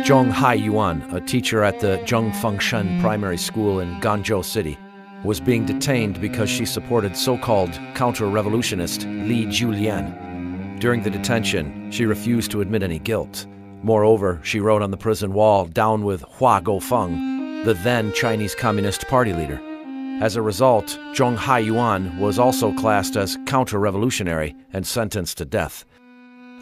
Zhong Haiyuan, a teacher at the Zhongfengshen Primary School in Guangzhou City, was being detained because she supported so-called counter-revolutionist Li Julian. During the detention, she refused to admit any guilt. Moreover, she wrote on the prison wall, "Down with Hua Guofeng," the then Chinese Communist Party leader. As a result, Zhong Haiyuan was also classed as counter-revolutionary and sentenced to death.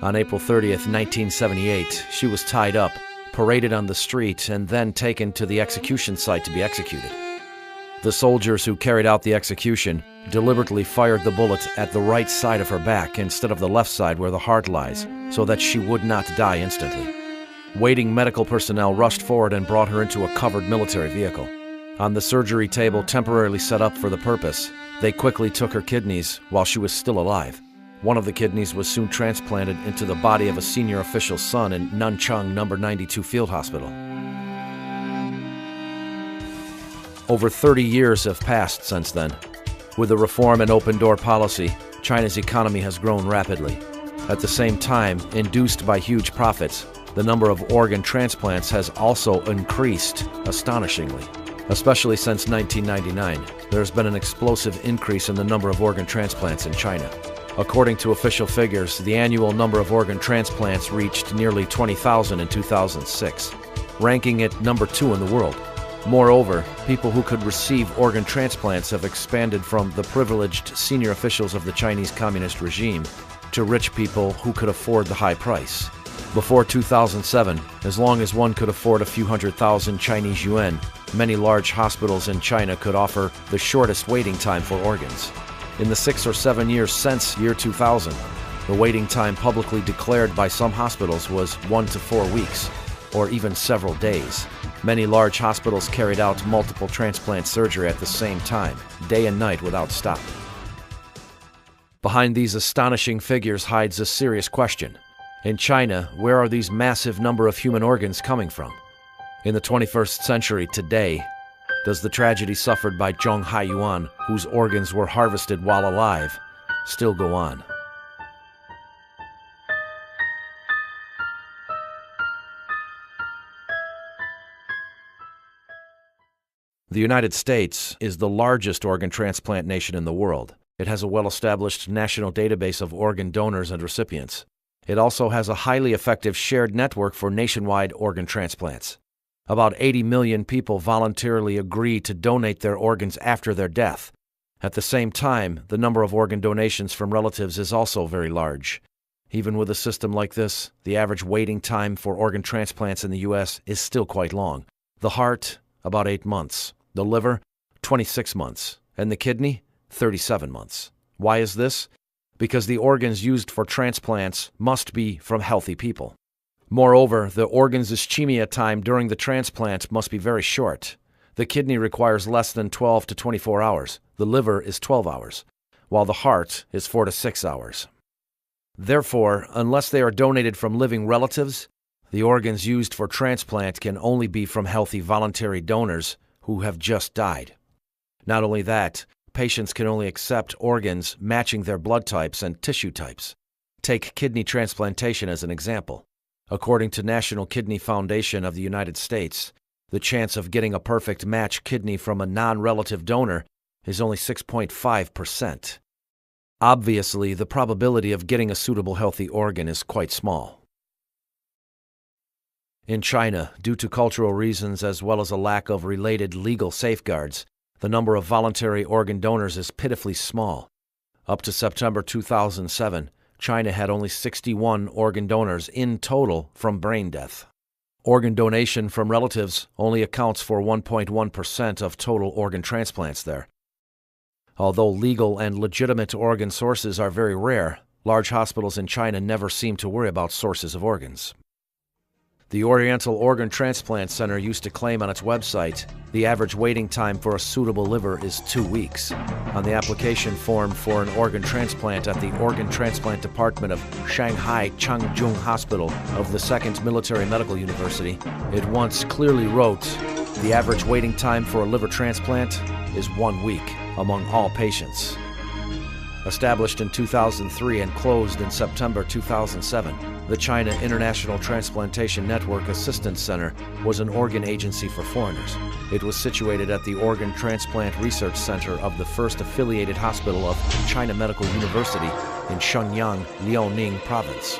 On April 30th, 1978, she was tied up, paraded on the street, and then taken to the execution site to be executed. The soldiers who carried out the execution deliberately fired the bullet at the right side of her back instead of the left side where the heart lies, so that she would not die instantly. Waiting medical personnel rushed forward and brought her into a covered military vehicle. On the surgery table temporarily set up for the purpose, they quickly took her kidneys while she was still alive. One of the kidneys was soon transplanted into the body of a senior official's son in Nanchang No. 92 Field Hospital. Over 30 years have passed since then. With the reform and open-door policy, China's economy has grown rapidly. At the same time, induced by huge profits, the number of organ transplants has also increased astonishingly. Especially since 1999, there has been an explosive increase in the number of organ transplants in China. According to official figures, the annual number of organ transplants reached nearly 20,000 in 2006, ranking it number 2 in the world. Moreover, people who could receive organ transplants have expanded from the privileged senior officials of the Chinese Communist regime to rich people who could afford the high price. Before 2007, as long as one could afford a few hundred Chinese yuan, many large hospitals in China could offer the shortest waiting time for organs. In the 6 or 7 years since year 2000, the waiting time publicly declared by some hospitals was 1 to 4 weeks, or even several days. Many large hospitals carried out multiple transplant surgery at the same time, day and night without stop. Behind these astonishing figures hides a serious question. In China, where are these massive number of human organs coming from? In the 21st century today, does the tragedy suffered by Zhong Haiyuan, whose organs were harvested while alive, still go on? The United States is the largest organ transplant nation in the world. It has a well-established national database of organ donors and recipients. It also has a highly effective shared network for nationwide organ transplants. About 80 million people voluntarily agree to donate their organs after their death. At the same time, the number of organ donations from relatives is also very large. Even with a system like this, the average waiting time for organ transplants in the U.S. is still quite long. The heart, about 8 months. The liver, 26 months. And the kidney, 37 months. Why is this? Because the organs used for transplants must be from healthy people. Moreover, the organ's ischemia time during the transplant must be very short. The kidney requires less than 12 to 24 hours. The liver is 12 hours, while the heart is 4 to 6 hours. Therefore, unless they are donated from living relatives, the organs used for transplant can only be from healthy voluntary donors who have just died. Not only that, patients can only accept organs matching their blood types and tissue types. Take kidney transplantation as an example. According to National Kidney Foundation of the United States, the chance of getting a perfect match kidney from a non-relative donor is only 6.5%. Obviously, the probability of getting a suitable healthy organ is quite small. In China, due to cultural reasons as well as a lack of related legal safeguards, the number of voluntary organ donors is pitifully small. Up to September 2007, China had only 61 organ donors in total from brain death. Organ donation from relatives only accounts for 1.1% of total organ transplants there. Although legal and legitimate organ sources are very rare, large hospitals in China never seem to worry about sources of organs. The Oriental Organ Transplant Center used to claim on its website the average waiting time for a suitable liver is 2 weeks. On the application form for an organ transplant at the Organ Transplant Department of Shanghai Changjung Hospital of the 2nd Military Medical University, it once clearly wrote, the average waiting time for a liver transplant is 1 week among all patients. Established in 2003 and closed in September 2007, the China International Transplantation Network Assistance Center was an organ agency for foreigners. It was situated at the Organ Transplant Research Center of the first affiliated hospital of China Medical University in Shenyang, Liaoning Province.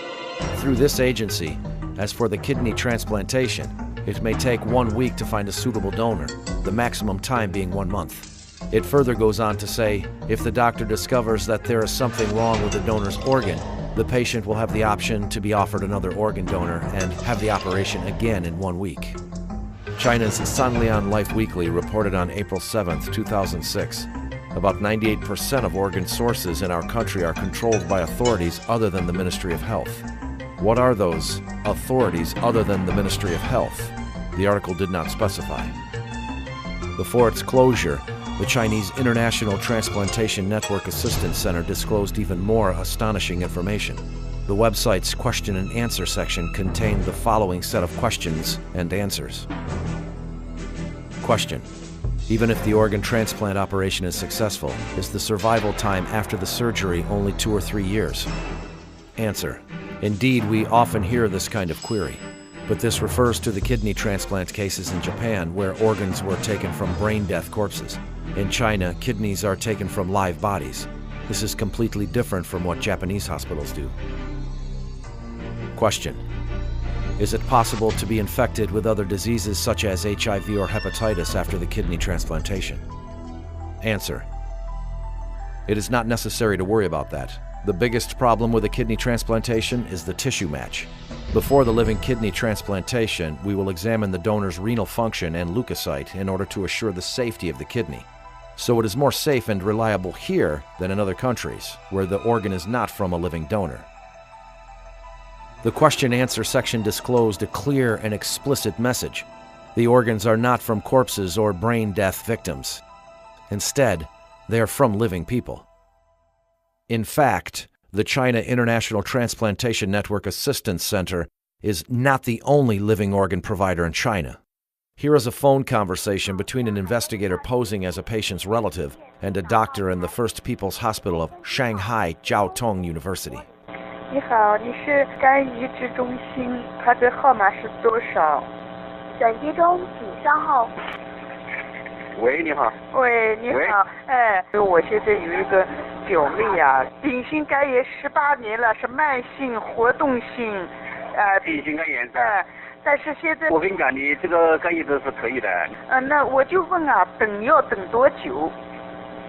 Through this agency, as for the kidney transplantation, it may take 1 week to find a suitable donor, the maximum time being 1 month. It further goes on to say, if the doctor discovers that there is something wrong with the donor's organ, the patient will have the option to be offered another organ donor and have the operation again in 1 week. China's Sanlian Life Weekly reported on April 7, 2006, about 98% of organ sources in our country are controlled by authorities other than the Ministry of Health. What are those authorities other than the Ministry of Health? The article did not specify. Before its closure, the Chinese International Transplantation Network Assistance Center disclosed even more astonishing information. The website's question and answer section contained the following set of questions and answers. Question: even if the organ transplant operation is successful, is the survival time after the surgery only 2 or 3 years? Answer: indeed, we often hear this kind of query, but this refers to the kidney transplant cases in Japan where organs were taken from brain-death corpses. In China, kidneys are taken from live bodies. This is completely different from what Japanese hospitals do. Question: is it possible to be infected with other diseases such as HIV or hepatitis after the kidney transplantation? Answer: it is not necessary to worry about that. The biggest problem with a kidney transplantation is the tissue match. Before the living kidney transplantation, we will examine the donor's renal function and leukocyte in order to assure the safety of the kidney. So it is more safe and reliable here than in other countries, where the organ is not from a living donor. The question-answer section disclosed a clear and explicit message. The organs are not from corpses or brain death victims. Instead, they are from living people. In fact, the China International Transplantation Network Assistance Center is not the only living organ provider in China. Here is a phone conversation between an investigator posing as a patient's relative and a doctor in the First People's Hospital of Shanghai Jiao Tong University. 你好，你是肝移植中心，它的号码是多少？转接中，请稍后。喂，你好。喂，你好。我现在有一个表妹啊，丙型肝炎18年了，是慢性活动性，丙型肝炎。但是现在我跟你讲，你这个肝移植是可以的。那我就问啊，要等多久？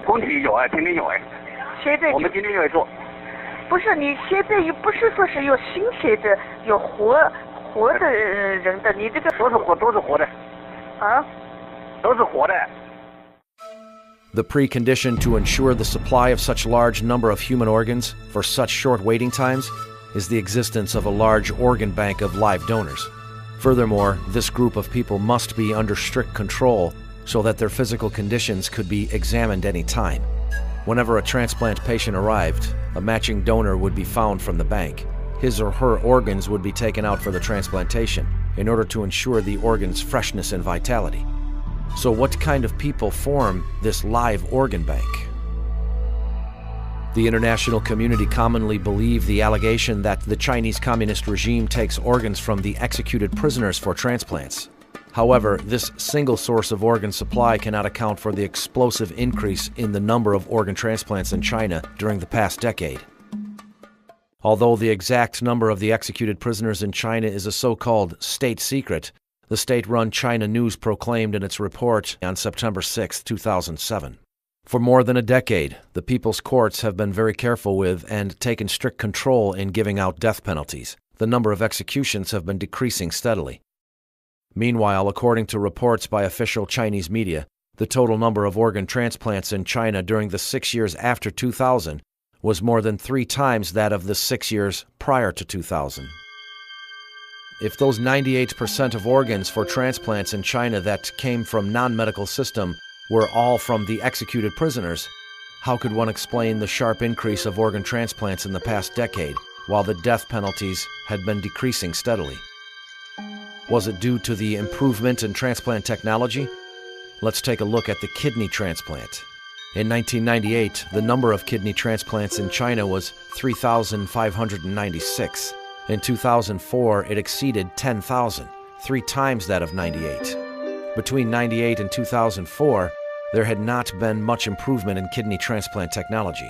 工体有天天有现在我们今天就来做。不是，你现在又不是说是有新鲜的，有活的人的，你这个都是活的。啊？都是活的。The precondition to ensure the supply of such large number of human organs for such short waiting times is the existence of a large organ bank of live donors. Furthermore, this group of people must be under strict control so that their physical conditions could be examined any time. Whenever a transplant patient arrived, a matching donor would be found from the bank. His or her organs would be taken out for the transplantation in order to ensure the organ's freshness and vitality. So what kind of people form this live organ bank? The international community commonly believe the allegation that the Chinese communist regime takes organs from the executed prisoners for transplants. However, this single source of organ supply cannot account for the explosive increase in the number of organ transplants in China during the past decade. Although the exact number of the executed prisoners in China is a so-called state secret, the state-run China News proclaimed in its report on September 6, 2007. For more than a decade, the people's courts have been very careful with and taken strict control in giving out death penalties. The number of executions have been decreasing steadily. Meanwhile, according to reports by official Chinese media, the total number of organ transplants in China during the 6 years after 2000 was more than 3 times that of the 6 years prior to 2000. If those 98% of organs for transplants in China that came from non-medical system were all from the executed prisoners, how could one explain the sharp increase of organ transplants in the past decade, while the death penalties had been decreasing steadily? Was it due to the improvement in transplant technology? Let's take a look at the kidney transplant. In 1998, the number of kidney transplants in China was 3,596. In 2004, it exceeded 10,000, 3 times that of '98. Between '98 and 2004, there had not been much improvement in kidney transplant technology.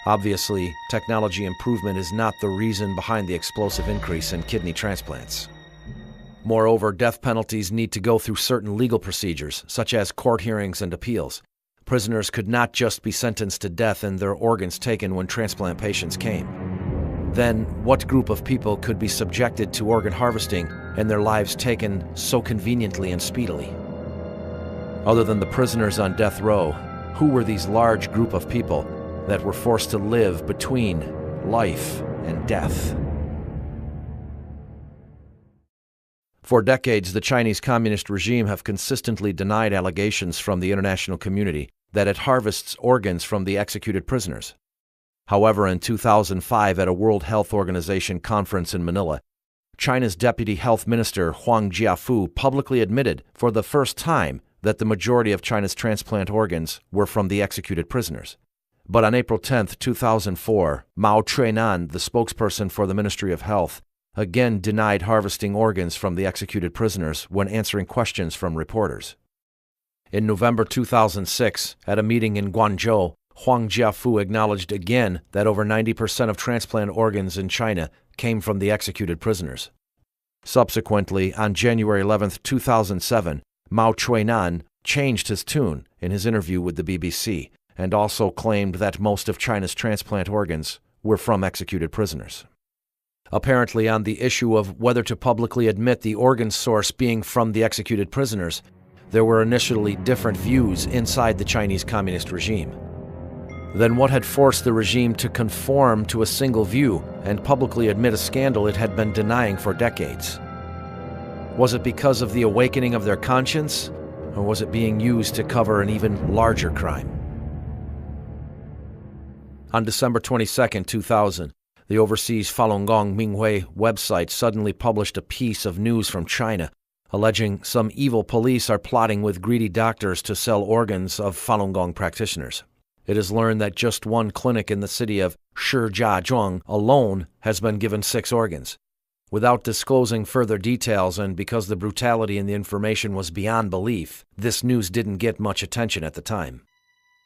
Obviously, technology improvement is not the reason behind the explosive increase in kidney transplants. Moreover, death penalties need to go through certain legal procedures, such as court hearings and appeals. Prisoners could not just be sentenced to death and their organs taken when transplant patients came. Then, what group of people could be subjected to organ harvesting and their lives taken so conveniently and speedily? Other than the prisoners on death row, who were these large group of people that were forced to live between life and death? For decades, the Chinese Communist regime have consistently denied allegations from the international community that it harvests organs from the executed prisoners. However, in 2005, at a World Health Organization conference in Manila, China's Deputy Health Minister Huang Jiafu publicly admitted for the first time that the majority of China's transplant organs were from the executed prisoners. But on April 10, 2004, Mao Chuinan, the spokesperson for the Ministry of Health, again denied harvesting organs from the executed prisoners when answering questions from reporters. In November 2006, at a meeting in Guangzhou, Huang Jiafu acknowledged again that over 90% of transplant organs in China came from the executed prisoners. Subsequently, on January 11, 2007, Mao Chuinan changed his tune in his interview with the BBC and also claimed that most of China's transplant organs were from executed prisoners. Apparently, on the issue of whether to publicly admit the organ source being from the executed prisoners, there were initially different views inside the Chinese Communist regime. Then what had forced the regime to conform to a single view and publicly admit a scandal it had been denying for decades? Was it because of the awakening of their conscience, or was it being used to cover an even larger crime? On December 22, 2000, the overseas Falun Gong Minghui website suddenly published a piece of news from China alleging some evil police are plotting with greedy doctors to sell organs of Falun Gong practitioners. It is learned that just one clinic in the city of Shijiazhuang alone has been given 6 organs. Without disclosing further details and because the brutality in the information was beyond belief, this news didn't get much attention at the time.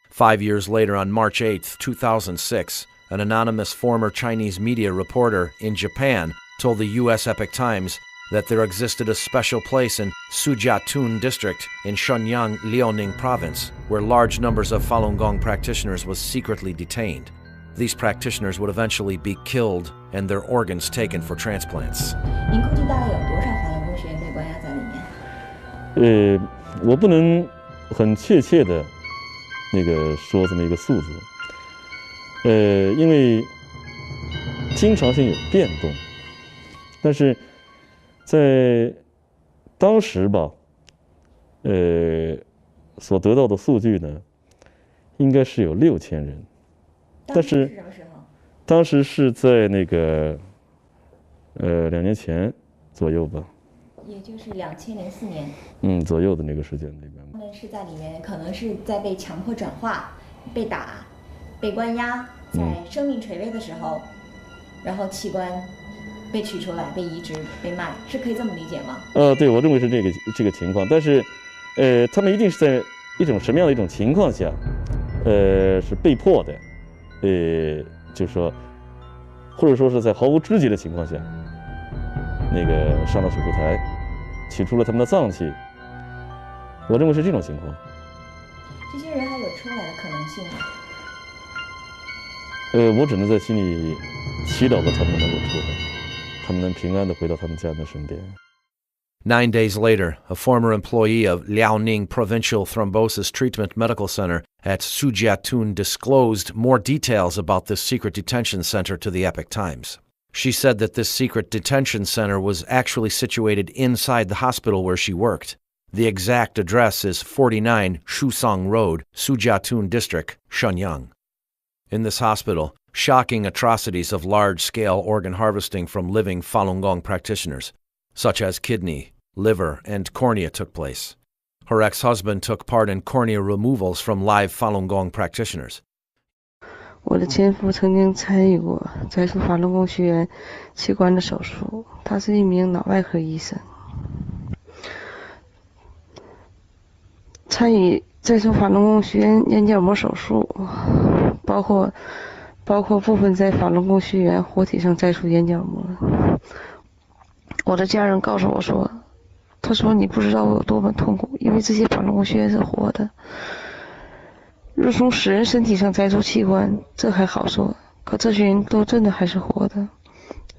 5 years later, on March 8, 2006, an anonymous former Chinese media reporter in Japan told the U.S. Epoch Times that there existed a special place in Sujiatun district in Shenyang, Liaoning province, where large numbers of Falun Gong practitioners was secretly detained. These practitioners would eventually be killed and their organs taken for transplants. 您估计大概有多少法轮功学员被关押在里面？我不能很确切的说这么一个数字，因为经常性有变动，但是在当时吧，所得到的数据呢，应该是有6000人，但是什么时候？当时是在2年前左右吧，也就是2004年，左右的那个时间里面。他们是在里面，可能是在被强迫转化、被打、被关押，在生命垂危的时候，然后器官被取出来、被移植、被卖，是可以这么理解吗？对，我认为是这个情况，但是，他们一定是在一种什么样的一种情况下，是被迫的，就是说，或者说是在毫无知觉的情况下，上到手术台，取出了他们的脏器，我认为是这种情况。这些人还有出来的可能性吗？我只能在心里祈祷着他们能够出来，他们能平安地回到他们家人的身边。9 days later, a former employee of Liaoning Provincial Thrombosis Treatment Medical Center at Sujiatun disclosed more details about this secret detention center to the Epoch Times. She said that this secret detention center was actually situated inside the hospital where she worked. The exact address is 49 Shusong Road, Sujiatun District, Shenyang. In this hospital, shocking atrocities of large-scale organ harvesting from living Falun Gong practitioners, such as kidney, liver, and cornea took place. Her ex-husband took part in cornea removals from live Falun Gong practitioners. 我的前夫曾经参与过摘除法轮功学员器官的手术，他是一名脑外科医生。参与摘除法轮功学员眼角膜手术，包括部分在法轮功学员活体上摘除眼角膜。我的家人告诉我说，他说你不知道我有多么痛苦，因为这些法轮功学员是活的。若从死人身体上摘除器官，这还好说，可这些人都真的还是活的。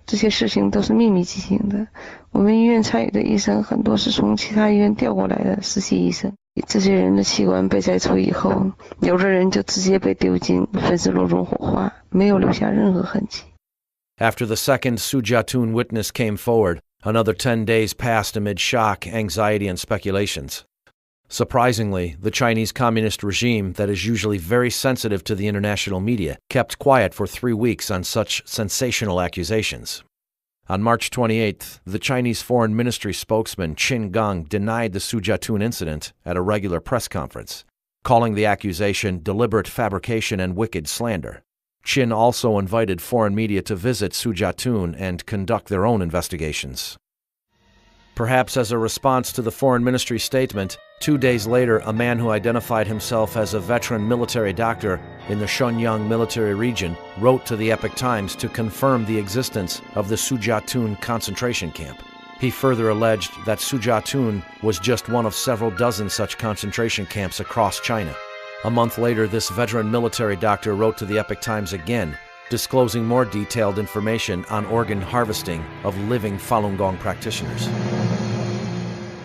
这些事情都是秘密进行的。我们医院参与的医生很多是从其他医院调过来的实习医生。这些人的器官被摘除以后，有的人就直接被丢进焚尸炉中火化，没有留下任何痕迹。 After the second Sujatun witness came forward, another 10 days passed amid shock, anxiety, and speculations. Surprisingly, the Chinese Communist regime, that is usually very sensitive to the international media, kept quiet for 3 weeks on such sensational accusations. On March 28th, the Chinese Foreign Ministry spokesman Qin Gang denied the Sujatun incident at a regular press conference, calling the accusation deliberate fabrication and wicked slander. Qin also invited foreign media to visit Sujatun and conduct their own investigations. Perhaps as a response to the Foreign Ministry statement, 2 days later, a man who identified himself as a veteran military doctor in the Shenyang military region wrote to the Epoch Times to confirm the existence of the Sujatun concentration camp. He further alleged that Sujatun was just one of several dozen such concentration camps across China. A month later, this veteran military doctor wrote to the Epoch Times again, disclosing more detailed information on organ harvesting of living Falun Gong practitioners.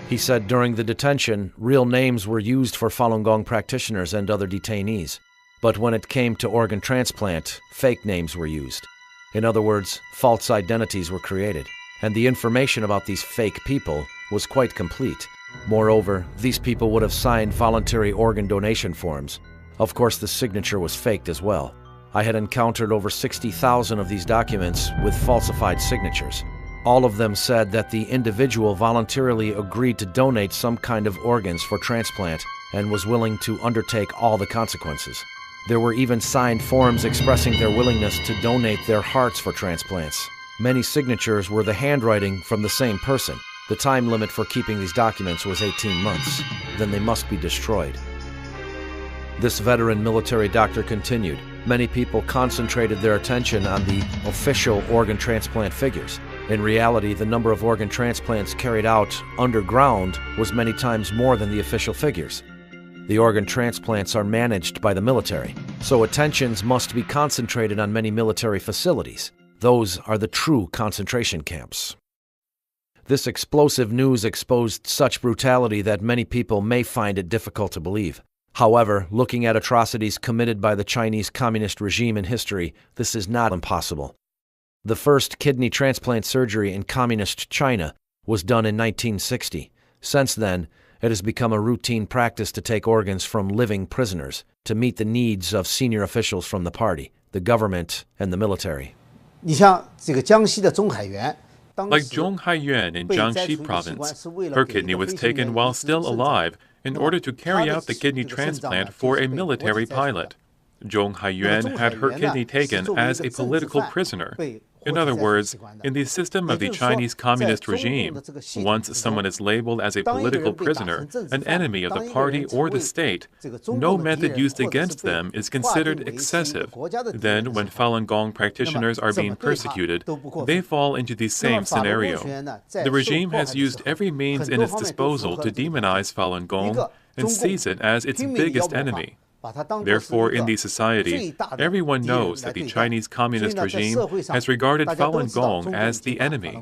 He said during the detention, real names were used for Falun Gong practitioners and other detainees, but when it came to organ transplant, fake names were used. In other words, false identities were created, and the information about these fake people was quite complete. Moreover, these people would have signed voluntary organ donation forms. Of course, the signature was faked as well. I had encountered over 60,000 of these documents with falsified signatures. All of them said that the individual voluntarily agreed to donate some kind of organs for transplant and was willing to undertake all the consequences. There were even signed forms expressing their willingness to donate their hearts for transplants. Many signatures were the handwriting from the same person. The time limit for keeping these documents was 18 months. Then they must be destroyed. This veteran military doctor continued. Many people concentrated their attention on the official organ transplant figures. In reality, the number of organ transplants carried out underground was many times more than the official figures. The organ transplants are managed by the military, so attentions must be concentrated on many military facilities. Those are the true concentration camps. This explosive news exposed such brutality that many people may find it difficult to believe. However, looking at atrocities committed by the Chinese Communist regime in history, this is not impossible. The first kidney transplant surgery in Communist China was done in 1960. Since then, it has become a routine practice to take organs from living prisoners to meet the needs of senior officials from the party, the government, and the military. 你像这个江西的钟海源。 Like Zhong Haiyuan in Jiangxi province, her kidney was taken while still alive in order to carry out the kidney transplant for a military pilot. Zhong Haiyuan had her kidney taken as a political prisoner. In other words, in the system of the Chinese Communist regime, once someone is labeled as a political prisoner, an enemy of the party or the state, no method used against them is considered excessive. Then, when Falun Gong practitioners are being persecuted, they fall into the same scenario. The regime has used every means in its disposal to demonize Falun Gong and sees it as its biggest enemy. Therefore, in the society, everyone knows that the Chinese Communist regime has regarded Falun Gong as the enemy.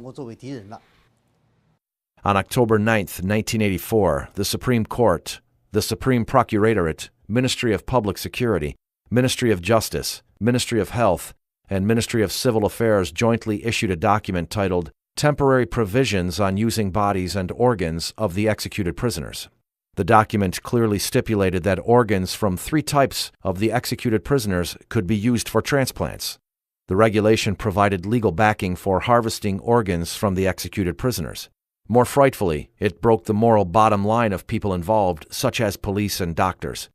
On October 9th, 1984, the Supreme Court, the Supreme Procuratorate, Ministry of Public Security, Ministry of Justice, Ministry of Health, and Ministry of Civil Affairs jointly issued a document titled Temporary Provisions on Using Bodies and Organs of the Executed Prisoners. The document clearly stipulated that organs from 3 types of the executed prisoners could be used for transplants. The regulation provided legal backing for harvesting organs from the executed prisoners. More frightfully, it broke the moral bottom line of people involved, such as police and doctors.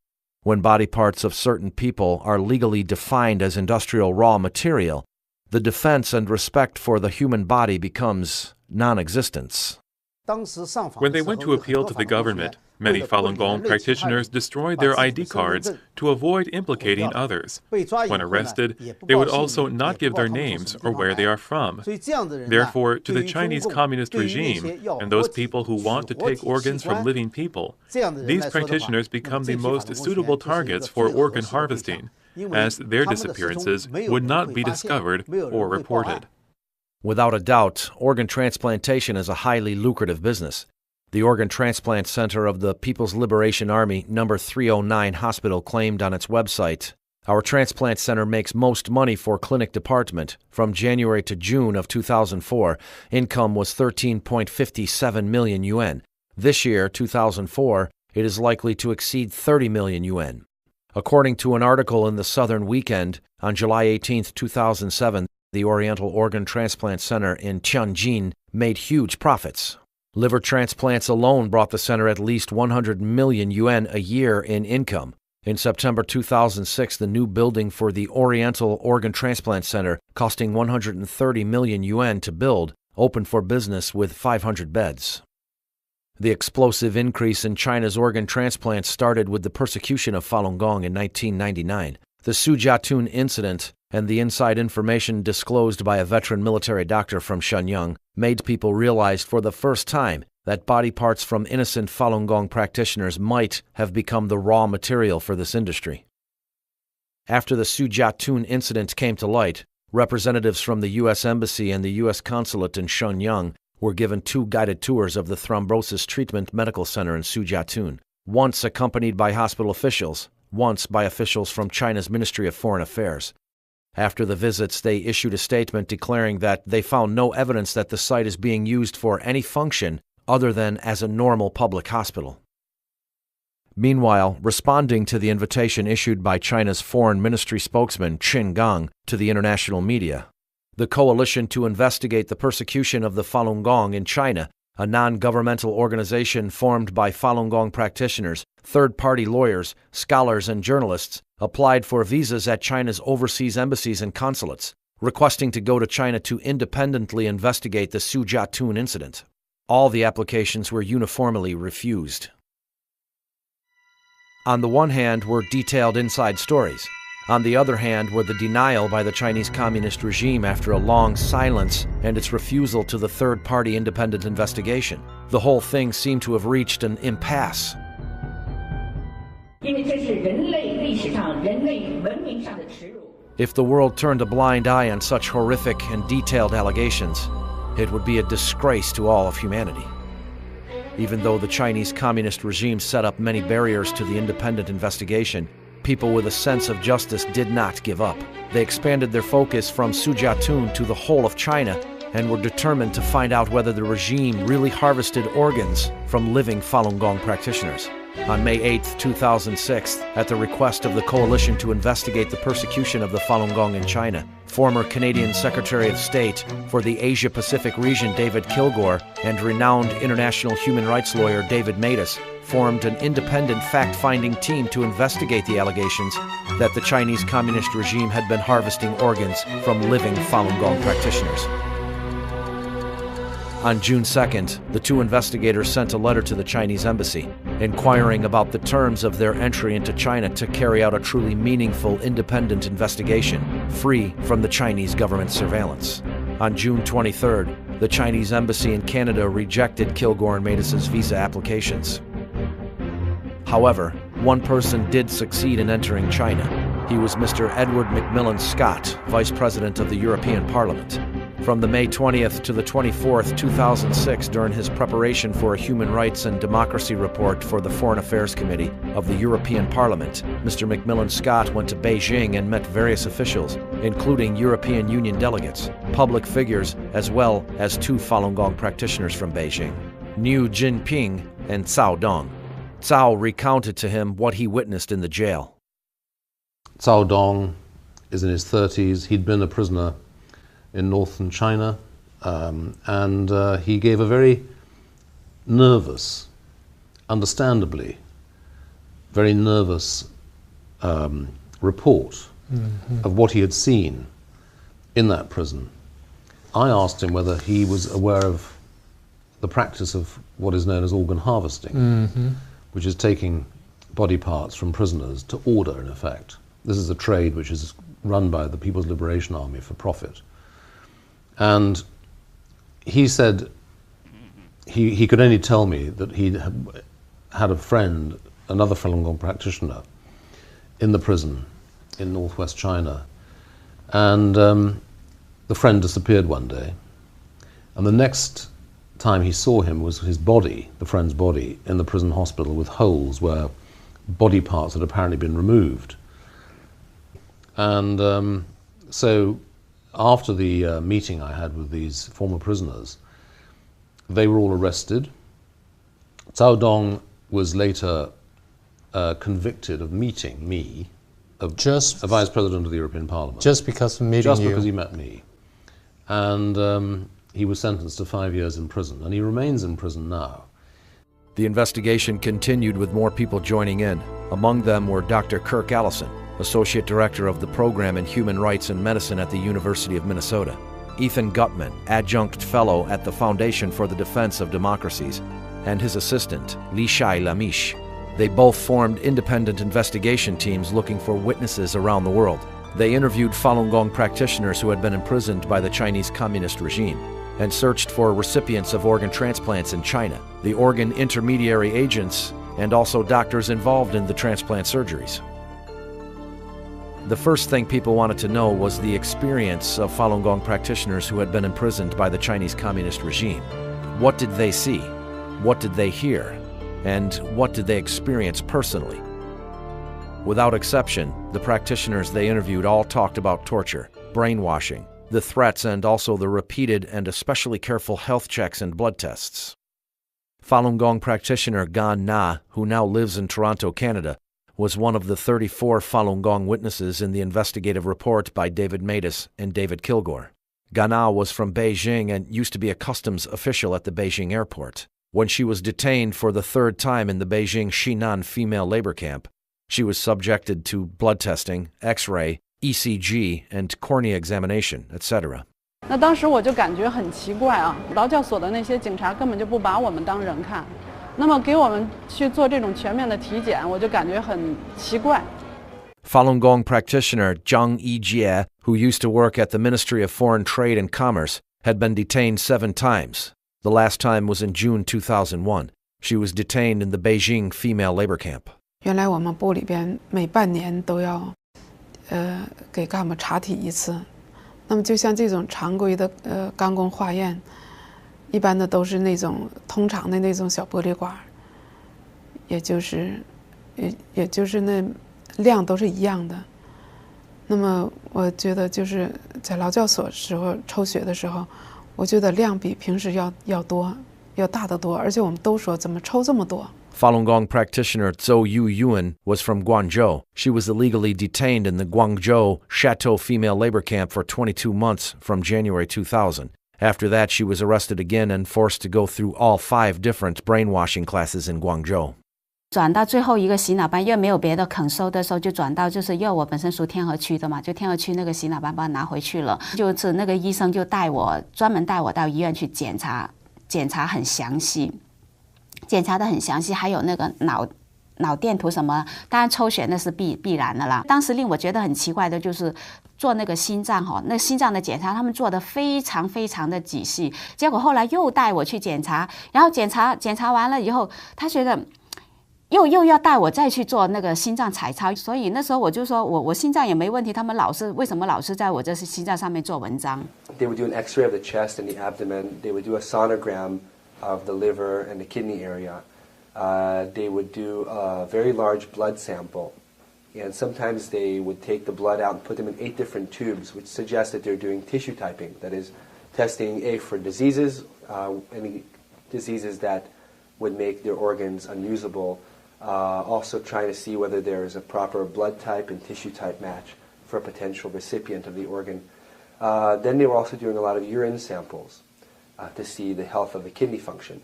When body parts of certain people are legally defined as industrial raw material, the defense and respect for the human body becomes non-existent. When they went to appeal to the government, many Falun Gong practitioners destroyed their ID cards to avoid implicating others. When arrested, they would also not give their names or where they are from. Therefore, to the Chinese Communist regime and those people who want to take organs from living people, these practitioners become the most suitable targets for organ harvesting, as their disappearances would not be discovered or reported. Without a doubt, organ transplantation is a highly lucrative business. The Organ Transplant Center of the People's Liberation Army No. 309 Hospital claimed on its website, "Our transplant center makes most money for clinic department. From January to June of 2004, income was 13.57 million yuan. This year, 2004, it is likely to exceed 30 million yuan." According to an article in the Southern Weekend, on July 18, 2007, the Oriental Organ Transplant Center in Tianjin made huge profits. Liver transplants alone brought the center at least 100 million yuan a year in income. In September 2006, the new building for the Oriental Organ Transplant Center, costing 130 million yuan to build, opened for business with 500 beds. The explosive increase in China's organ transplants started with the persecution of Falun Gong in 1999. The Sujiatun incident and the inside information disclosed by a veteran military doctor from Shenyang made people realize for the first time that body parts from innocent Falun Gong practitioners might have become the raw material for this industry. After the Sujiatun incident came to light, representatives from the U.S. Embassy and the U.S. Consulate in Shenyang were given 2 guided tours of the Thrombosis Treatment Medical Center in Sujiatun, once accompanied by hospital officials, once by officials from China's Ministry of Foreign Affairs. After the visits, they issued a statement declaring that they found no evidence that the site is being used for any function other than as a normal public hospital. Meanwhile, responding to the invitation issued by China's Foreign Ministry spokesman Qin Gang to the international media, the Coalition to Investigate the Persecution of the Falun Gong in China, a non-governmental organization formed by Falun Gong practitioners, third-party lawyers, scholars, and journalists, applied for visas at China's overseas embassies and consulates, requesting to go to China to independently investigate the Sujiatun incident. All the applications were uniformly refused. On the one hand were detailed inside stories. On the other hand were the denial by the Chinese Communist regime after a long silence and its refusal to the third-party independent investigation. The whole thing seemed to have reached an impasse. If the world turned a blind eye on such horrific and detailed allegations, it would be a disgrace to all of humanity. Even though the Chinese Communist regime set up many barriers to the independent investigation, people with a sense of justice did not give up. They expanded their focus from Sujiatun to the whole of China and were determined to find out whether the regime really harvested organs from living Falun Gong practitioners. On May 8, 2006, at the request of the Coalition to Investigate the Persecution of the Falun Gong in China, former Canadian Secretary of State for the Asia-Pacific region David Kilgour and renowned international human rights lawyer David Matas formed an independent fact-finding team to investigate the allegations that the Chinese Communist regime had been harvesting organs from living Falun Gong practitioners. On June 2nd, the 2 investigators sent a letter to the Chinese embassy, inquiring about the terms of their entry into China to carry out a truly meaningful independent investigation, free from the Chinese government surveillance. On June 23rd, the Chinese embassy in Canada rejected Kilgour and Matas's visa applications. However, one person did succeed in entering China. He was Mr. Edward McMillan Scott, Vice President of the European Parliament. From the May 20th to the 24th, 2006, during his preparation for a Human Rights and Democracy report for the Foreign Affairs Committee of the European Parliament, Mr. McMillan Scott went to Beijing and met various officials, including European Union delegates, public figures, as well as 2 Falun Gong practitioners from Beijing, Niu Jinping and Cao Dong. Cao recounted to him what he witnessed in the jail. Cao Dong is in his 30s. He'd been a prisoner in northern China, and he gave a very nervous, understandably, very nervous report of what he had seen in that prison, I asked him whether he was aware of the practice of what is known as organ harvesting, which is taking body parts from prisoners to order, in effect. This is a trade which is run by the People's Liberation Army for profit. And he said he could only tell me that he had a friend, another Falun Gong practitioner, in the prison in northwest China. And the friend disappeared one day. And the next time he saw him was his body, the friend's body, in the prison hospital with holes where body parts had apparently been removed. And so after the meeting I had with these former prisoners, they were all arrested. Cao Dong was later convicted of meeting me, a vice president of the European Parliament. Just because of meeting Just you? because he met me. And he was sentenced to 5 years in prison, and he remains in prison now. The investigation continued with more people joining in. Among them were Dr. Kirk Allison, Associate Director of the Program in Human Rights and Medicine at the University of Minnesota; Ethan Gutman, Adjunct Fellow at the Foundation for the Defense of Democracies; and his assistant, Li Shai Lamish. They both formed independent investigation teams looking for witnesses around the world. They interviewed Falun Gong practitioners who had been imprisoned by the Chinese Communist regime and searched for recipients of organ transplants in China, the organ intermediary agents, and also doctors involved in the transplant surgeries. The first thing people wanted to know was the experience of Falun Gong practitioners who had been imprisoned by the Chinese Communist regime. What did they see? What did they hear? And what did they experience personally? Without exception, the practitioners they interviewed all talked about torture, brainwashing, the threats, and also the repeated and especially careful health checks and blood tests. Falun Gong practitioner Gan Na, who now lives in Toronto, Canada, was one of the 34 Falun Gong witnesses in the investigative report by David Matus and David Kilgore. Gan Na was from Beijing and used to be a customs official at the Beijing airport. When she was detained for the third time in the Beijing Xinan female labor camp, she was subjected to blood testing, X-ray, ECG, and cornea examination, etc. 那当时我就感觉很奇怪啊，劳教所的那些警察根本就不把我们当人看，那么给我们去做这种全面的体检，我就感觉很奇怪。 Falun Gong practitioner Zhang Yijie, who used to work at the Ministry of Foreign Trade and Commerce, had been detained 7 times. The last time was in June 2001. She was detained in the Beijing female labor camp. 原来我们部里边每半年都要给干部查体一次。那么就像这种常规的钢弓化验，一般的都是那种通常的那种小玻璃管，也就是那量都是一样的。那么我觉得就是在劳教所时候抽血的时候，我觉得量比平时要多，要大得多，而且我们都说怎么抽这么多。 Falun Gong practitioner Zhou Yuan was from Guangzhou. She was illegally detained in the Guangzhou Chateau female labor camp for 22 months from January 2000. After that, she was arrested again and forced to go through all 5 different brainwashing classes in Guangzhou. 转到最后一个洗脑班，因为没有别的肯收的时候，就转到就是因为我本身属天河区的嘛，就天河区那个洗脑班把我拿回去了。就是那个医生就专门带我到医院去检查很详细。 检查得很详细，还有那个脑电图什么，当然抽血那是必然的啦。当时令我觉得很奇怪的就是做那个心脏那心脏的检查，他们做得非常非常的仔细。结果后来又带我去检查，然后检查完了以后，他觉得又要带我再去做那个心脏彩超，所以那时候我就说我心脏也没问题，他们为什么老是在我这心脏上面做文章 ？They would do an X-ray of the chest and the abdomen. They would do a sonogram of the liver and the kidney area. They would do a very large blood sample, and sometimes they would take the blood out and put them in 8 different tubes, which suggests that they're doing tissue typing, that is, testing for diseases, any diseases that would make their organs unusable, also trying to see whether there is a proper blood type and tissue type match for a potential recipient of the organ. Then they were also doing a lot of urine samples to see the health of the kidney function.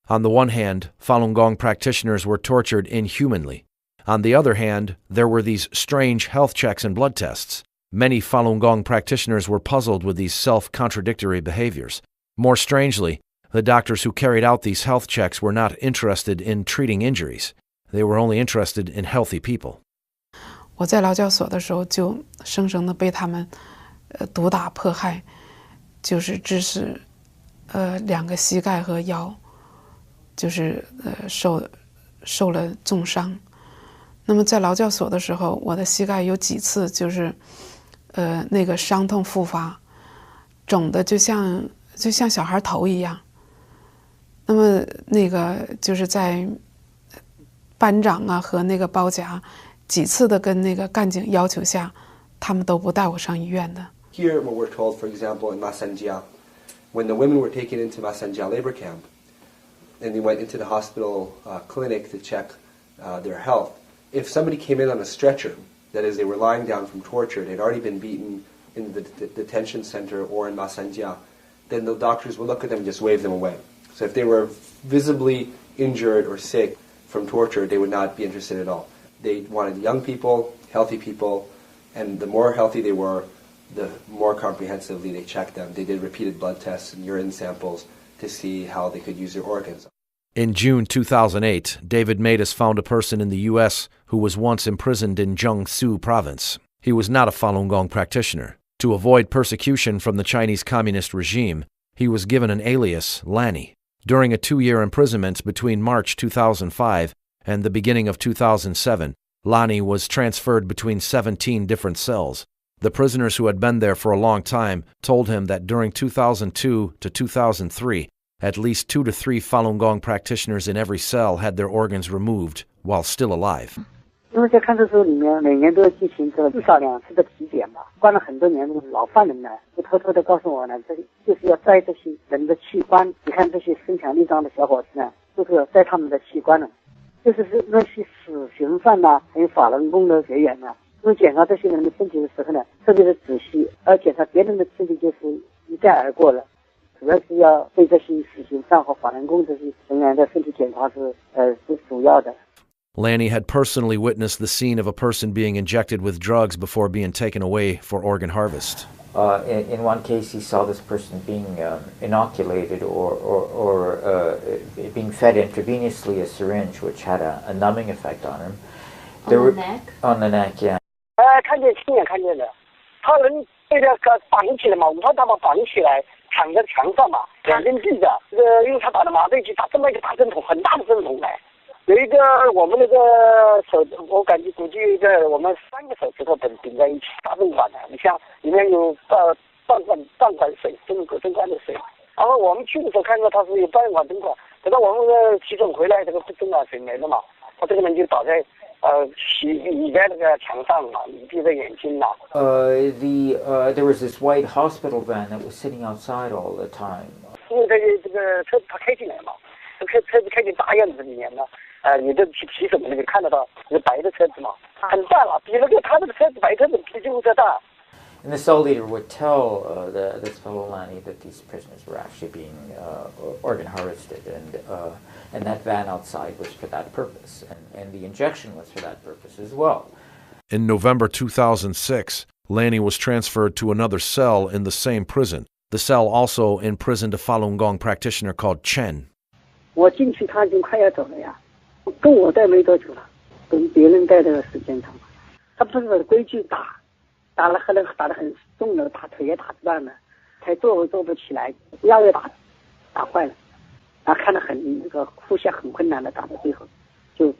On the one hand, Falun Gong practitioners were tortured inhumanly. On the other hand, there were these strange health checks and blood tests. Many Falun Gong practitioners were puzzled with these self-contradictory behaviors. More strangely, the doctors who carried out these health checks were not interested in treating injuries. They were only interested in healthy people. 我在劳教所的时候就生生的被他们毒打迫害，就是致使2个膝盖和腰就是受了重伤。那么在劳教所的时候，我的膝盖有几次就是那个伤痛复发，肿的就像小孩头一样。那么那个就是在班长啊和那个包夹几次的跟那个干警要求下，他们都不带我上医院的。Here, what we're told, for example, in Masanjia, when the women were taken into Masanjia labor camp, and they went into the hospital clinic to check their health, if somebody came in on a stretcher, that is, they were lying down from torture, they'd already been beaten in the detention center or in Masanjia, then the doctors would look at them and just wave them away. So if they were visibly injured or sick from torture, they would not be interested at all. They wanted young people, healthy people, and the more healthy they were, the more comprehensively they checked them. They did repeated blood tests and urine samples to see how they could use their organs. In June 2008, David Matus found a person in the U.S. who was once imprisoned in Jiangsu province. He was not a Falun Gong practitioner. To avoid persecution from the Chinese Communist regime, he was given an alias, Lanny. During a 2-year imprisonment between March 2005 and the beginning of 2007, Lanny was transferred between 17 different cells. The prisoners who had been there for a long time told him that during 2002 to 2003, at least 2 to 3 Falun Gong practitioners in every cell had their organs removed while still alive. 因为在看守所里面，每年都要进行至少2次的体检嘛。关了很多年的老犯人呢，就偷偷的告诉我呢，这就是要摘这些人的器官。你看这些身强力壮的小伙子呢，就是要摘他们的器官了。就是那些死刑犯呐，还有法轮功的学员呐，因为检查这些人的身体的时候呢，特别的仔细，而检查别人的身体就是一带而过了。主要是要对这些死刑犯和法轮功这些人员的身体检查是主要的。Lanny had personally witnessed the scene of a person being injected with drugs before being taken away for organ harvest. In one case, he saw this person being inoculated or being fed intravenously a syringe, which had a numbing effect on him. On the neck? On the neck, yeah. 看见亲眼看见的，他人被那个绑起来嘛，5号大把绑起来，躺在墙上嘛，两边闭着。因为他打的麻醉剂，打这么一个大针筒，很大的针筒来。有一个我们那个手，我感觉估计我们3个手指头顶在一起，大针管的。你像里面有半管水，针管的水。然后我们去的时候看到他是有半管针管，等到我们急诊回来，这个针管水没了嘛，他这个人就倒在里边那个墙上嘛，闭着眼睛嘛。There was this white hospital van that was sitting outside all the time. 因为这个车子他开进来嘛，车子开进大院子里面了。你的骑手那个看得到，是白的车子嘛，很大了，比那个他那个车子白车子比救护车大。And the cell leader would tell this fellow Lanny that these prisoners were actually being organ harvested, and that van outside was for that purpose, and the injection was for that purpose as well. In November 2006, Lanny was transferred to another cell in the same prison. The cell also imprisoned a Falun Gong practitioner called Chen. 我进去，他已经快要走了呀，跟我待没多久了，跟别人待的时间长。他不是规矩打了打得很重了，打腿也打断了，才坐不起来，腰也打坏了，然后看得很那个呼吸很困难的，打到最后就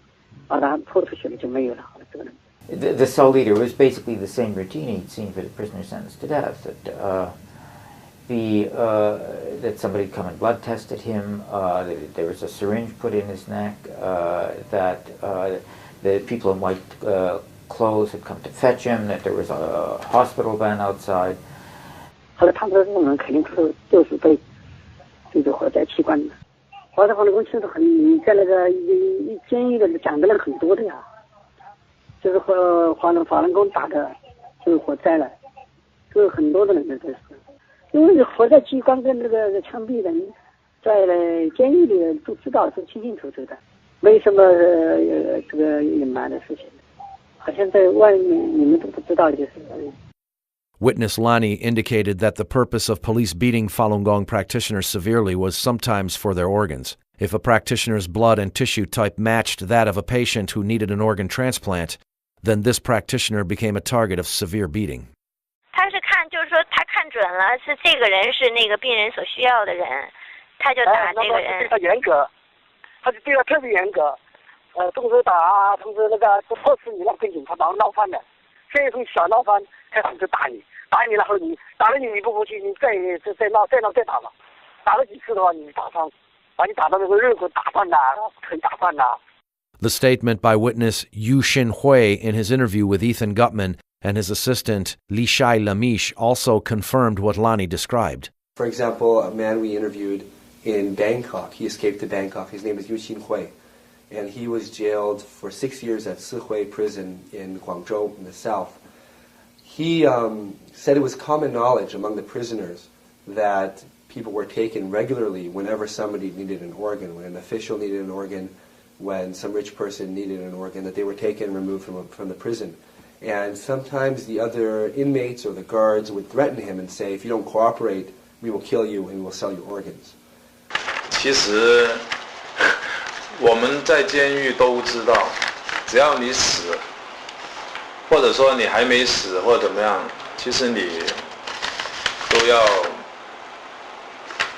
把他拖出去了，就没有了。好了，这个人。The cell leader was basically the same routine he'd seen for the prisoner sentenced to death. That somebody come and blood tested him. There was a syringe put in his neck. That the people in white clothes had come to fetch him. That there was a hospital van outside. 后来他们那种人肯定就是被这个活摘器官的。活摘法轮功其实很在那个监狱的讲的人很多的呀，就是和法轮功打的，就是活摘了，就是很多的人都是。因为活摘器官跟那个枪毙人，在监狱里都知道，是清清楚楚的。没什么这个隐瞒的事情，好像在外面你们都不知道就是。Witness Lani indicated that the purpose of police beating Falun Gong practitioners severely was sometimes for their organs. If a practitioner's blood and tissue type matched that of a patient who needed an organ transplant, then this practitioner became a target of severe beating. 他是看，就是说他看准了是这个人是那个病人所需要的人，他就打这个人。对他严格，他就对他特别严格，动手打啊，同时那个迫使你要跟警察闹翻的，所以从小闹翻开始就打你，打你然后你打了你不服气，你再闹再打了，打了几次的话你打伤，把你打到那个肋骨打断呐，腿打断呐。The statement by witness Yu Xinhui in his interview with Ethan Gutman and his assistant Li Shai Lamish also confirmed what Lani described. For example, a man we interviewed in Bangkok, he escaped to Bangkok. His name is Yu Xinhui, and he was jailed for 6 years at Sihui prison in Guangzhou in the south. He said it was common knowledge among the prisoners that people were taken regularly whenever somebody needed an organ, when an official needed an organ, when some rich person needed an organ, that they were taken and removed from the prison. And sometimes the other inmates or the guards would threaten him and say, if you don't cooperate, we will kill you and we will sell your organs. 其实我们在监狱都知道，只要你死，或者说你还没死或怎么样，其实你都要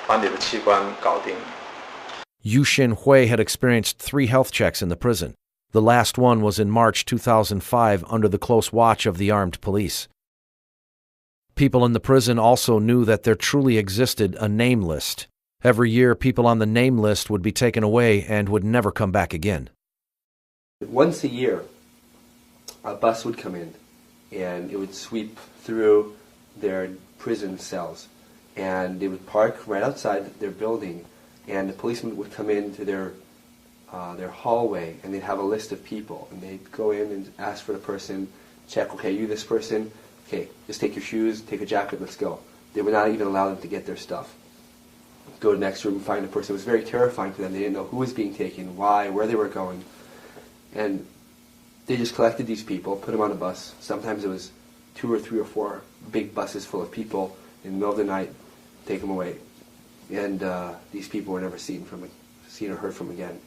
把你的器官搞定。Yu Xinhui had experienced 3 health checks in the prison. The last one was in March 2005 under the close watch of the armed police. People in the prison also knew that there truly existed a name list. Every year, people on the name list would be taken away and would never come back again. Once a year, a bus would come in and it would sweep through their prison cells, and they would park right outside their building, and the policeman would come into their hallway, and they'd have a list of people, and they'd go in and ask for the person, check, okay, you this person, okay, just take your shoes, take a jacket, let's go. They would not even allow them to get their stuff. Go to the next room and find a person. It was very terrifying to them. They didn't know who was being taken, why, where they were going. And they just collected these people, put them on a bus. Sometimes it was 2 or 3 or 4 big buses full of people in the middle of the night, take them away. And these people were never seen or heard from again.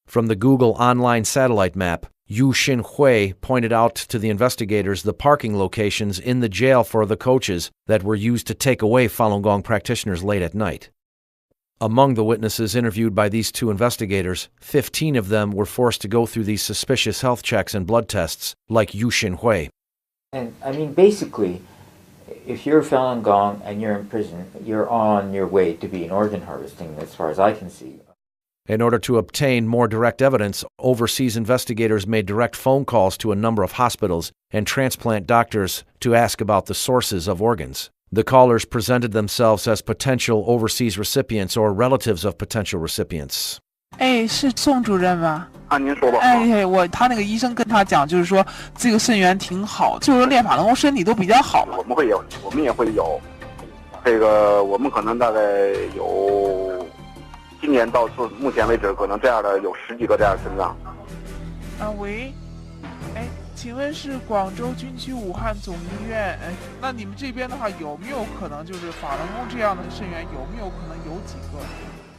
From the Google online satellite map, Yu Xinhui pointed out to the investigators the parking locations in the jail for the coaches that were used to take away Falun Gong practitioners late at night. Among the witnesses interviewed by these 2 investigators, 15 of them were forced to go through these suspicious health checks and blood tests, like Yu Xinhui. And I mean, basically, if you're Falun Gong and you're in prison, you're on your way to being organ harvesting, as far as I can see. In order to obtain more direct evidence, overseas investigators made direct phone calls to a number of hospitals and transplant doctors to ask about the sources of organs. The callers presented themselves as potential overseas recipients or relatives of potential recipients. 哎，是宋主任吗？啊，您说吧。哎，他那个医生跟他讲，就是说这个肾源挺好，就是说练法轮功身体都比较好了。我们也会有，这个我们可能大概有，今年到目前为止，可能这样的有10几个这样的肾脏。啊，喂，哎，请问是广州军区武汉总医院？哎，那你们这边的话，有没有可能就是法轮功这样的肾源，有没有可能有几个？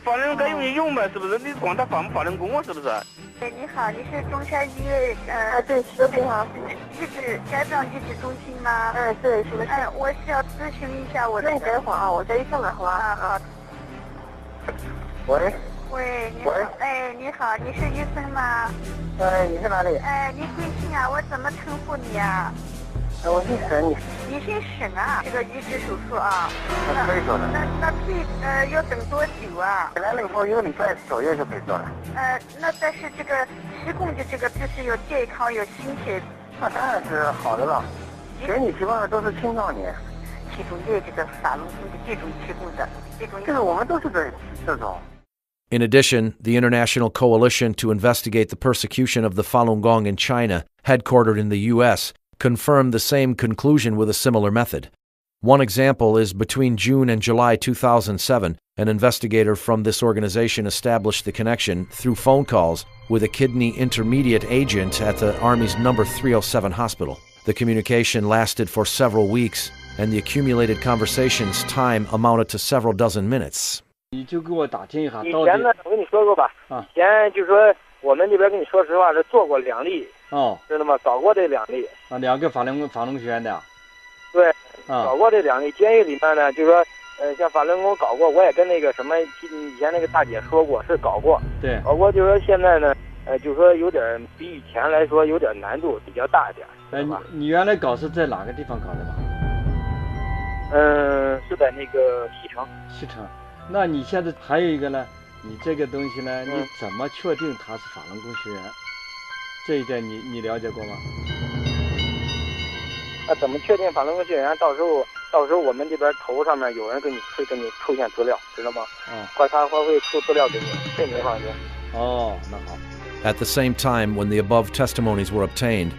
法轮该用一用呗，是不是？你光他法轮功啊，是不是？哎，你好，你是中山医院对，是的，好，家长医治中心吗？对，是的。我需要咨询一下我的。那你等会儿啊，我再一上来好吧？啊。喂。喂，你好。哎，你好，你是医生吗？你是哪里？你贵姓啊？我怎么称呼你啊？我姓沈，你姓沈啊？这个移植手术啊？可以做的。那要等多久啊？来了以后1个礼拜左右就可以做了。那但是这个提供的这个就是有健康有心血，那当然是好的了。给你提供的都是青少年，提供的这个法轮功的这种提供的这种，就是我们都是这种。In addition, the International Coalition to Investigate the Persecution of the Falun Gong in China, headquartered in the U.S., confirmed the same conclusion with a similar method. One example is between June and July 2007, an investigator from this organization established the connection through phone calls with a kidney intermediate agent at the Army's No. 307 hospital. The communication lasted for several weeks, and the accumulated conversation's time amounted to several dozen minutes. 你就给我打听一下，以前呢，我跟你说过吧，以前就说我们这边跟你说实话是做过2例，知道吗？搞过这2例。2个法轮学院的。对，搞过这2例。监狱里面呢，就说像法轮功搞过，我也跟那个什么以前那个大姐说过，是搞过。对。搞过就说现在呢，就说有点比以前来说有点难度比较大一点。你原来搞是在哪个地方搞的吧？是在那个西城。西城。那你现在还有一个呢？你这个东西呢，你怎么确定它是法轮功学员？这一点你了解过吗？那怎么确定法轮功学员？到时候我们这边头上面有人会给你出现资料，知道吗？他会出资料给你，这你放心。哦，那好。At the same time, when the above testimonies were obtained,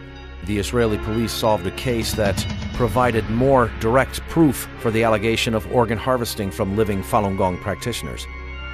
the Israeli police solved a case that provided more direct proof for the allegation of organ harvesting from living Falun Gong practitioners.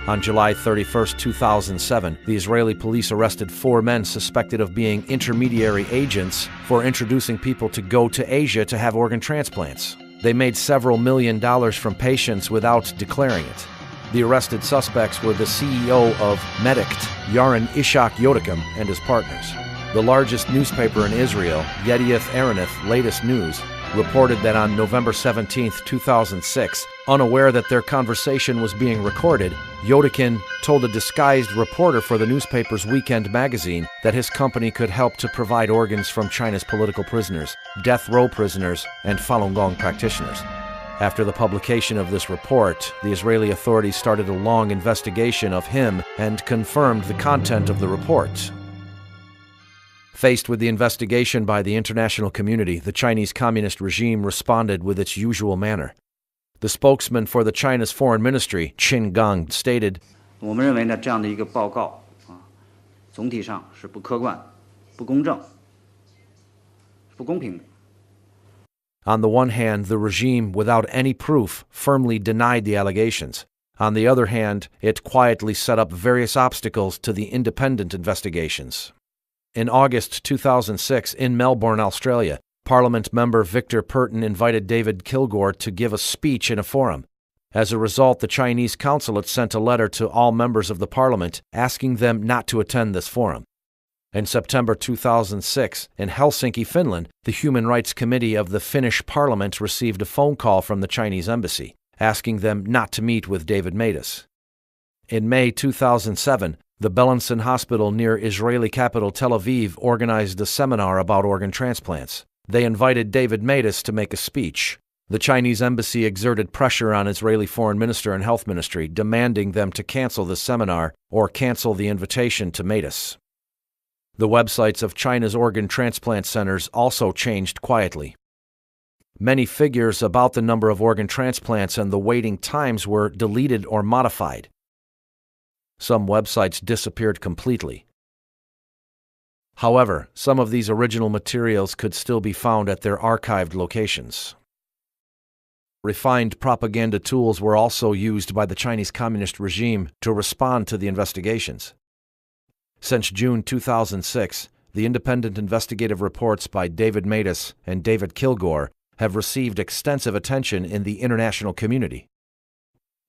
On July 31, 2007, the Israeli police arrested 4 men suspected of being intermediary agents for introducing people to go to Asia to have organ transplants. They made several $1 million from patients without declaring it. The arrested suspects were the CEO of Medict, Yaron Ishak Yodakim, and his partners. The largest newspaper in Israel, Yedioth Ahronoth Latest News, reported that on November 17, 2006, unaware that their conversation was being recorded, Yodakin told a disguised reporter for the newspaper's weekend magazine that his company could help to provide organs from China's political prisoners, death row prisoners, and Falun Gong practitioners. After the publication of this report, the Israeli authorities started a long investigation of him and confirmed the content of the report. Faced with the investigation by the international community, the Chinese Communist regime responded with its usual manner. The spokesman for the China's foreign ministry, Qin Gang, stated, 我们认为呢，这样的一个报告总体上是不客观、不公正、不公平的。 On the one hand, the regime, without any proof, firmly denied the allegations. On the other hand, it quietly set up various obstacles to the independent investigations. In August 2006, in Melbourne, Australia, Parliament member Victor Purton invited David Kilgore to give a speech in a forum. As a result, the Chinese consulate sent a letter to all members of the parliament asking them not to attend this forum. In September 2006, in Helsinki, Finland, the Human Rights Committee of the Finnish Parliament received a phone call from the Chinese embassy, asking them not to meet with David Matas. In May 2007, the Belenson Hospital near Israeli capital Tel Aviv organized a seminar about organ transplants. They invited David Matas to make a speech. The Chinese embassy exerted pressure on Israeli Foreign Minister and Health Ministry, demanding them to cancel the seminar or cancel the invitation to Matas. The websites of China's organ transplant centers also changed quietly. Many figures about the number of organ transplants and the waiting times were deleted or modified. Some websites disappeared completely. However, some of these original materials could still be found at their archived locations. Refined propaganda tools were also used by the Chinese Communist regime to respond to the investigations. Since June 2006, the independent investigative reports by David Matas and David Kilgore have received extensive attention in the international community.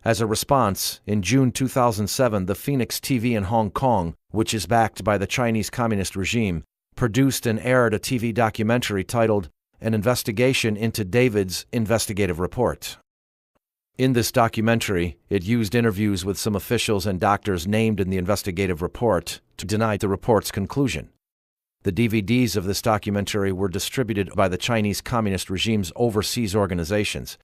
As a response, in June 2007, the Phoenix TV in Hong Kong, which is backed by the Chinese Communist regime, produced and aired a TV documentary titled An Investigation into David's Investigative Report. In this documentary, it used interviews with some officials and doctors named in the investigative report to deny the report's conclusion. The DVDs of this documentary were distributed by the Chinese Communist regime's overseas organizations.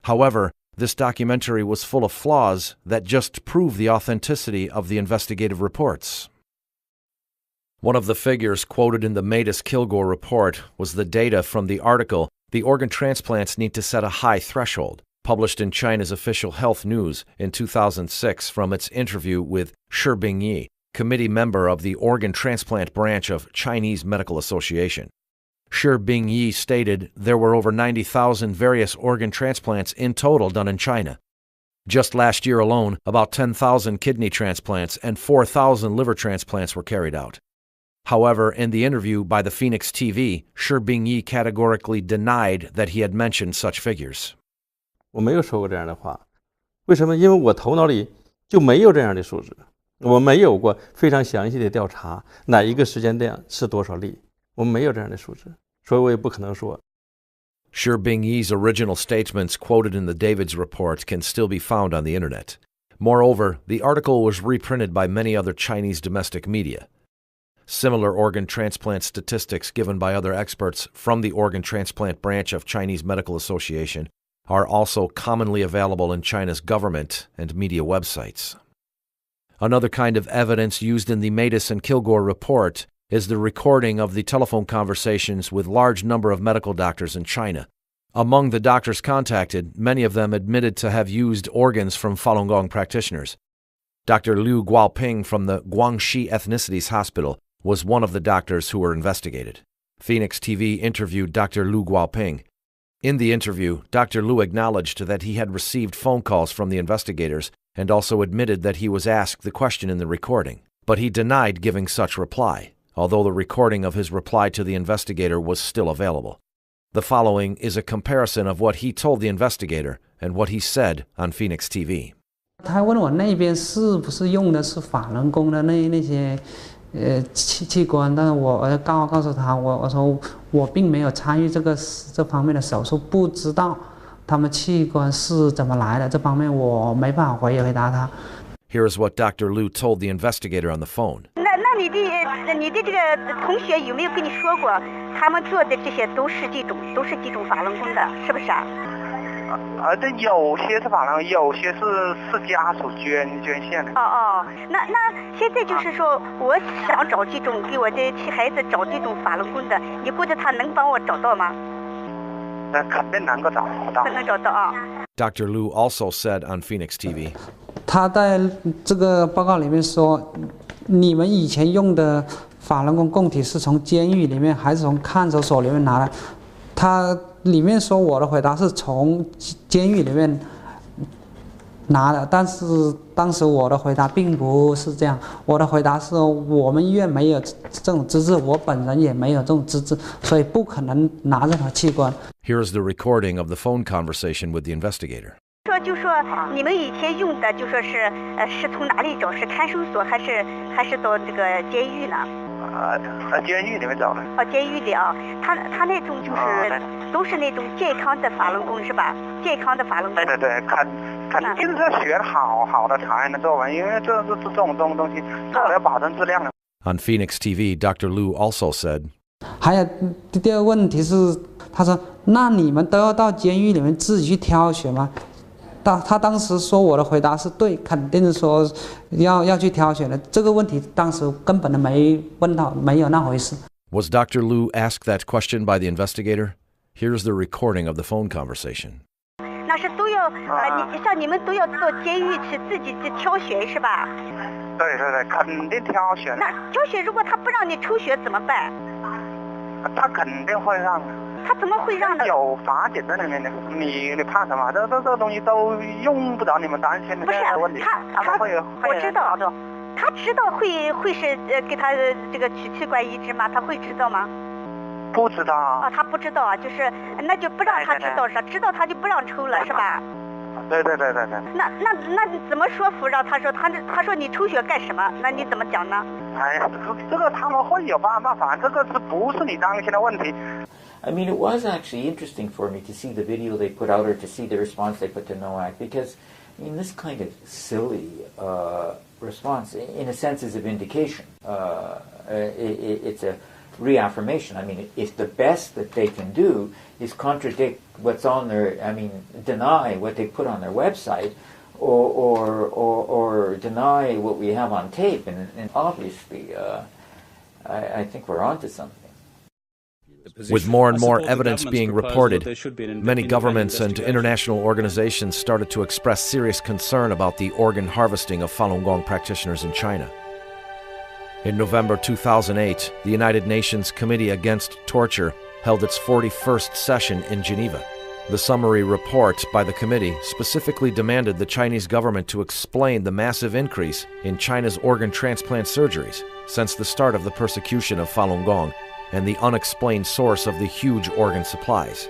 However, this documentary was full of flaws that just prove the authenticity of the investigative reports. One of the figures quoted in the Matas-Kilgore report was the data from the article, "The Organ Transplants Need to Set a High Threshold," published in China's official health news in 2006 from its interview with Shi Bingyi, committee member of the organ transplant branch of Chinese Medical Association. Shi Bingyi stated there were over 90,000 various organ transplants in total done in China. Just last year alone, about 10,000 kidney transplants and 4,000 liver transplants were carried out. However, in the interview by the Phoenix TV, Shi Bingyi categorically denied that he had mentioned such figures. 我没有说过这样的话，为什么？因为我头脑里就没有这样的数字，我没有过非常详细的调查哪一个时间段是多少例，我们没有这样的数字，所以我也不可能说。Shi Bingyi's original statements quoted in the David's report can still be found on the internet. Moreover, the article was reprinted by many other Chinese domestic media. Similar organ transplant statistics given by other experts from the organ transplant branch of Chinese Medical Association are also commonly available in China's government and media websites. Another kind of evidence used in the Matus and Kilgore report is the recording of the telephone conversations with large number of medical doctors in China. Among the doctors contacted, many of them admitted to have used organs from Falun Gong practitioners. Dr. Liu Guaoping from the Guangxi Ethnicities Hospital was one of the doctors who were investigated. Phoenix TV interviewed Dr. Liu Guaoping. In the interview, Dr. Liu acknowledged that he had received phone calls from the investigators and also admitted that he was asked the question in the recording. But he denied giving such reply, although the recording of his reply to the investigator was still available. The following is a comparison of what he told the investigator and what he said on Phoenix TV. 他问我那边是不是用的是法轮功的那些器官，但是我告诉他，我说我并没有参与这方面的手术，不知道他们器官是怎么来的，这方面我没办法回答他。Here is what Dr. Liu told the investigator on the phone. 那你的这个同学有没有跟你说过，他们做的这些都是这种法轮功的，是不是啊？这有些是法轮，有些是家属捐献的。那现在就是说，我想找这种给我的孩子找这种法轮功的，你估计他能帮我找到吗？那肯定能够找到。能找到啊。Dr. Liu also said on Phoenix TV. 他在这个报告里面说，你们以前用的法轮功供体是从监狱里面还是从看守所里面拿的？他里面说我的回答是从监狱里面拿的，但是当时我的回答并不是这样，我的回答是我们医院没有这种资质，我本人也没有这种资质，所以不可能拿任何器官。Here is the recording of the phone conversation with the investigator. 就说你们以前用的就说是从哪里找？是看守所还是到这个监狱呢？监狱里面找的。监狱里啊，他那种就是都是那种健康的法轮功是吧？健康的法轮功。对，肯定是学好的才能做完，因为这种东西做了要保证质量的。On Phoenix TV, Dr. Liu also said. 还有第二个问题是，他说：“那你们都要到监狱里面自己去挑选吗？”他当时说我的回答是对，肯定是说要去挑选的。这个问题当时根本都没问到，没有那回事。Was Dr. Liu asked that question by the investigator? Here's the recording of the phone conversation. 那是都要像你们都要到监狱去自己去挑选是吧？对，肯定挑选。那挑选如果他不让你抽血怎么办？他肯定会让。他怎么会让呢？有法典在里面的，你怕什么？这东西都用不着你们担心的。不是问题。他会，我知道，他知道会是给他这个取器官移植吗？他会知道吗？不知道啊。他不知道啊，就是那就不让他知道是吧？知道他就不让抽了是吧？对。那你怎么说服让他说他说你抽血干什么？那你怎么讲呢？哎呀，这个他们会有办法，反正这个不是你担心的问题。I mean, it was actually interesting for me to see the video they put out or to see the response they put to NOAC because, I mean, this kind of silly response, in a sense, is a vindication. It's a reaffirmation. I mean, if the best that they can do is contradict what's on their, I mean, deny what they put on their website or deny what we have on tape, and obviously, I think we're onto something. With more and more evidence being reported, many governments and international organizations started to express serious concern about the organ harvesting of Falun Gong practitioners in China. In November 2008, the United Nations Committee Against Torture held its 41st session in Geneva. The summary report by the committee specifically demanded the Chinese government to explain the massive increase in China's organ transplant surgeries since the start of the persecution of Falun Gong and the unexplained source of the huge organ supplies.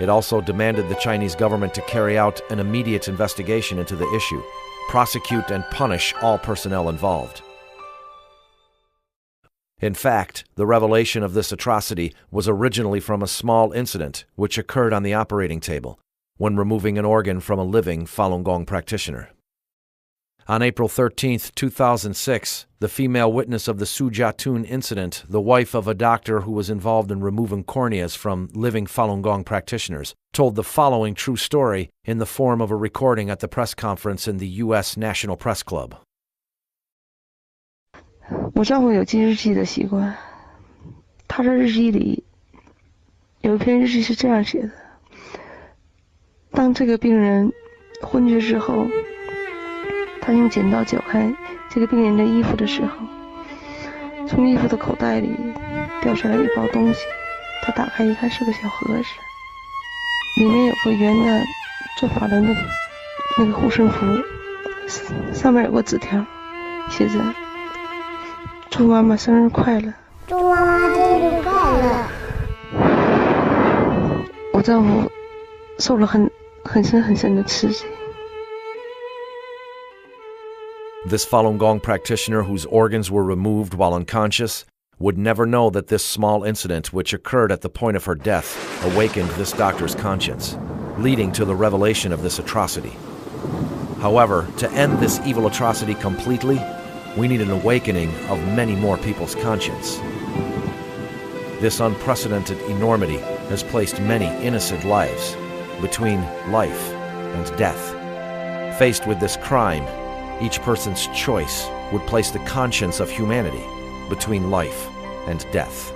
It also demanded the Chinese government to carry out an immediate investigation into the issue, prosecute and punish all personnel involved. In fact, the revelation of this atrocity was originally from a small incident which occurred on the operating table when removing an organ from a living Falun Gong practitioner. On April 13, 2006, the female witness of the Su Jiatun incident, the wife of a doctor who was involved in removing corneas from living Falun Gong practitioners, told the following true story in the form of a recording at the press conference in the U.S. National Press Club. 我丈夫有记日记的习惯，他的日记里有一篇日记是这样写的：当这个病人昏厥之后，他用剪刀绞开这个病人的衣服的时候，从衣服的口袋里掉出来一包东西，他打开一看是个小盒子，里面有个圆的做法轮的那个护身符，上面有个纸条，写着祝妈妈生日快乐。祝妈妈生日快乐。我丈夫受了很深的刺激。This Falun Gong practitioner whose organs were removed while unconscious would never know that this small incident which occurred at the point of her death awakened this doctor's conscience, leading to the revelation of this atrocity. However, to end this evil atrocity completely, we need an awakening of many more people's conscience. This unprecedented enormity has placed many innocent lives between life and death. Faced with this crime, each person's choice would place the conscience of humanity between life and death.